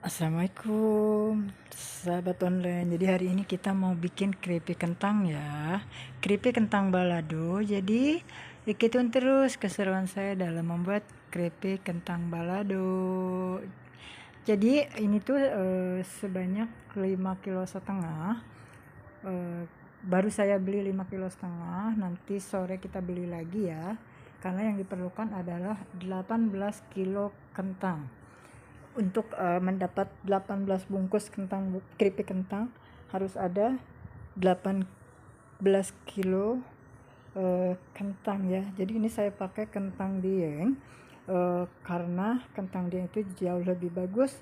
Assalamualaikum sahabat online. Jadi hari ini kita mau bikin keripik kentang ya. Keripik kentang balado. Jadi ikutin terus keseruan saya dalam membuat keripik kentang balado. Jadi ini tuh sebanyak 5,5 kg. Baru saya beli 5,5 kg. Nanti sore kita beli lagi ya. Karena yang diperlukan adalah 18 kilo kentang. Untuk mendapat 18 bungkus keripik kentang harus ada 18 kilo kentang ya. Jadi ini saya pakai kentang dieng karena kentang dieng itu jauh lebih bagus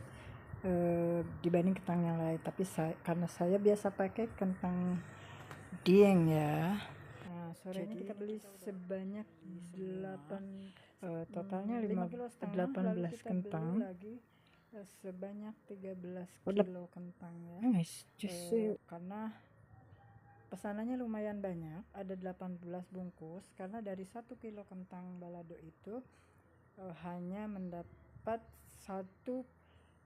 dibanding kentang yang lain. Tapi karena saya biasa pakai kentang dieng ya. Nah, sorenya kita beli sebanyak 8, totalnya 18 kentang. Sebanyak 13 kilo kentang ya. Karena pesanannya lumayan banyak, ada 18 bungkus. Karena dari 1 kilo kentang balado itu hanya mendapat satu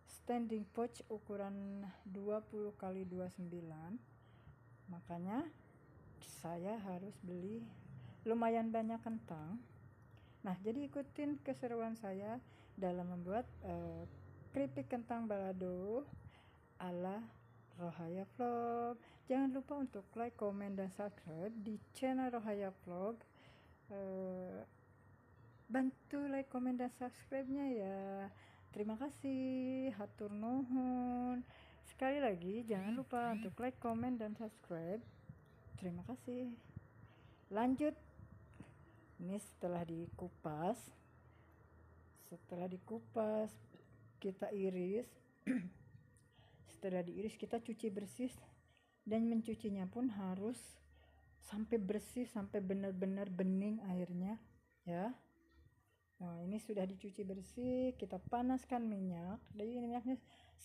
standing pouch ukuran 20 kali 29. Makanya saya harus beli lumayan banyak kentang. Nah, jadi ikutin keseruan saya dalam membuat keripik kentang balado ala Rohaya Vlog. Jangan lupa untuk like, komen, dan subscribe di channel Rohaya Vlog. Bantu like, komen, dan subscribe-nya ya. Terima kasih, hatur nuhun. Sekali lagi jangan lupa untuk like, komen, dan subscribe. Terima kasih. Lanjut. Ini setelah dikupas kita iris. Setelah diiris kita cuci bersih, dan mencucinya pun harus sampai bersih, sampai benar-benar bening airnya ya. Nah, ini sudah dicuci bersih, kita panaskan minyak. Jadi minyaknya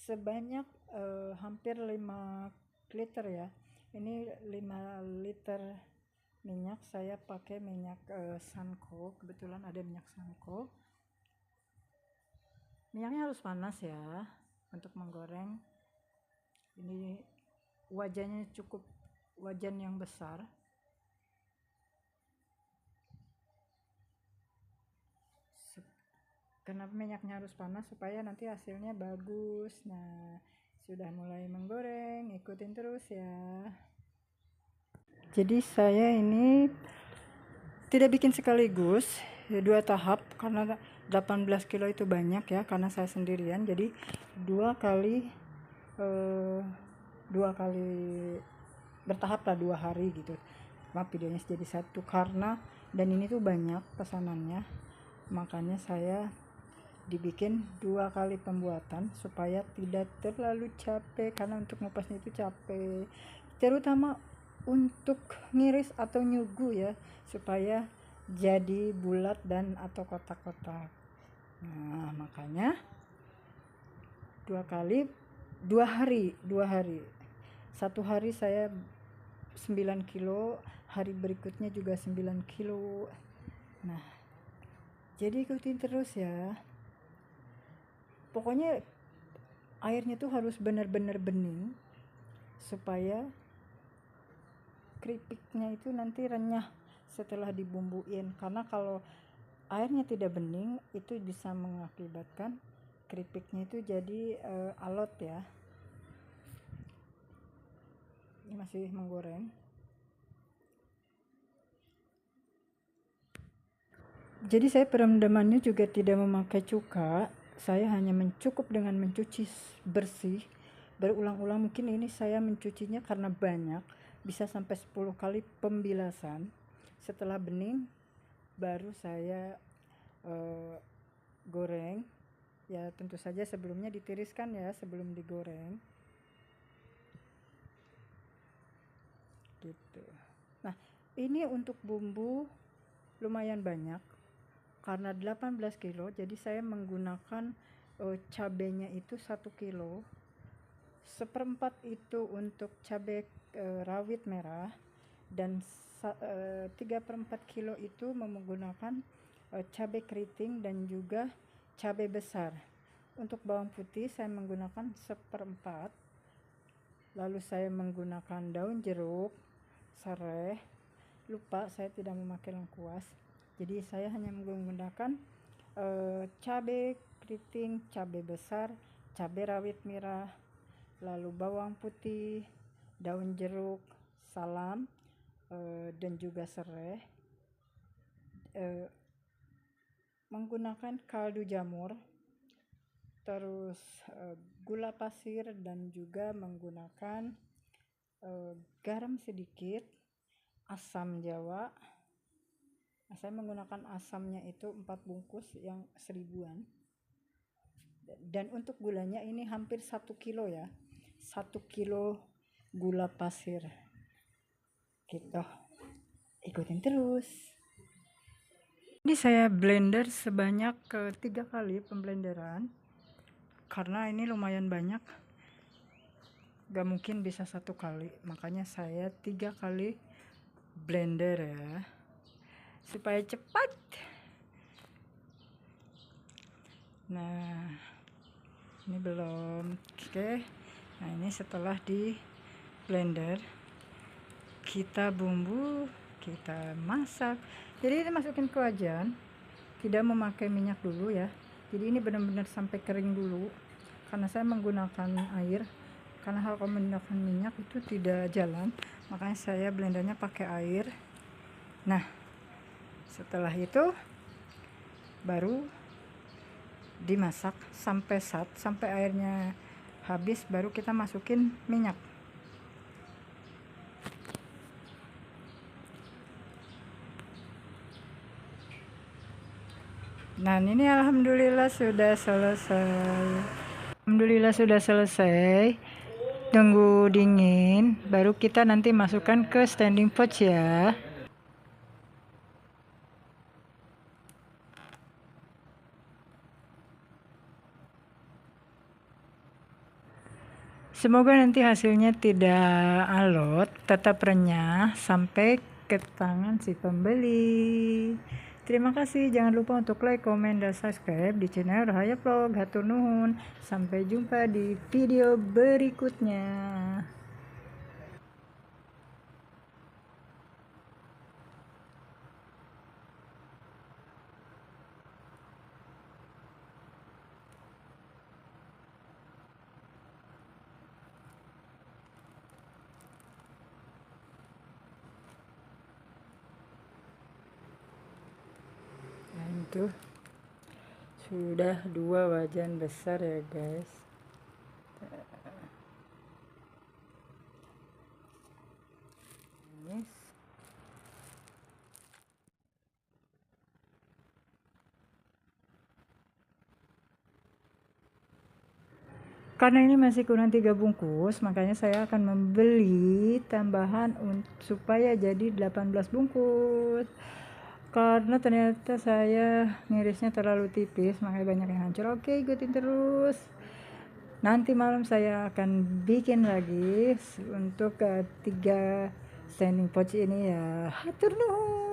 sebanyak hampir 5 liter ya. Ini 5 liter minyak. Saya pakai minyak Sanko, kebetulan ada minyak Sanko. Minyaknya harus panas ya untuk menggoreng. Ini wajannya cukup wajan yang besar. Kenapa minyaknya harus panas? Supaya nanti hasilnya bagus. Nah, sudah mulai menggoreng, ikutin terus ya. Jadi saya ini tidak bikin sekaligus ya, 2 tahap karena 18 kilo itu banyak ya, karena saya sendirian. Jadi dua kali bertahap lah, 2 hari gitu. Maaf, videonya jadi satu karena dan ini tuh banyak pesanannya, makanya saya dibikin 2 kali pembuatan supaya tidak terlalu capek, karena untuk ngupasnya itu capek, terutama untuk ngiris atau nyugu ya, supaya jadi bulat dan atau kotak-kotak. Nah, makanya 2 kali 2 hari 1 hari saya 9 kilo, hari berikutnya juga 9 kilo. Nah, jadi ikutin terus ya. Pokoknya airnya tuh harus benar-benar bening supaya keripiknya itu nanti renyah setelah dibumbuin. Karena kalau airnya tidak bening itu bisa mengakibatkan keripiknya itu jadi alot ya. Ini masih menggoreng. Jadi saya perendamannya juga tidak memakai cuka. Saya hanya cukup dengan mencuci bersih berulang-ulang. Mungkin ini saya mencucinya karena banyak, bisa sampai 10 kali pembilasan. Setelah bening baru saya goreng ya. Tentu saja sebelumnya ditiriskan ya sebelum digoreng gitu. Nah, ini untuk bumbu lumayan banyak karena 18 kilo, jadi saya menggunakan cabenya itu 1 kilo, seperempat itu untuk cabai rawit merah, dan 3/4 kilo itu menggunakan cabai keriting dan juga cabai besar. Untuk bawang putih saya menggunakan 1/4, lalu saya menggunakan daun jeruk, serai, lupa saya tidak memakai lengkuas, jadi saya hanya menggunakan cabai keriting, cabai besar, cabai rawit merah, lalu bawang putih, daun jeruk, salam, dan juga serai, menggunakan kaldu jamur, terus gula pasir, dan juga menggunakan garam sedikit, asam jawa. Saya menggunakan asamnya itu 4 bungkus yang 1000-an, dan untuk gulanya ini hampir 1 kilo ya, 1 kilo gula pasir gitu. Ikutin terus. Ini saya blender sebanyak 3 kali pemblenderan, karena ini lumayan banyak, gak mungkin bisa 1 kali, makanya saya 3 kali blender ya, supaya cepat. Nah, ini belum. Oke. Nah, ini setelah di blender, kita bumbu, kita masak. Jadi ini masukin ke wajan, tidak memakai minyak dulu ya. Jadi ini benar-benar sampai kering dulu, karena saya menggunakan air. Karena kalau menggunakan minyak itu tidak jalan, makanya saya blendernya pakai air. Nah, setelah itu baru dimasak sampai airnya habis, baru kita masukin minyak. Nah, ini alhamdulillah sudah selesai. Tunggu dingin, baru kita nanti masukkan ke standing pot ya. Semoga nanti hasilnya tidak alot, tetap renyah sampai ke tangan si pembeli. Terima kasih, jangan lupa untuk like, komen, dan subscribe di channel Rahaya Vlog. Hatur nuhun, sampai jumpa di video berikutnya. Nah, itu sudah 2 wajan besar ya guys. Ini karena ini masih kurang 3 bungkus, makanya saya akan membeli tambahan supaya jadi 18 bungkus. Karena ternyata saya ngirisnya terlalu tipis, makanya banyak yang hancur. Oke, ikutin terus. Nanti malam saya akan bikin lagi untuk 3 standing pot ini ya. Hatur nuhun.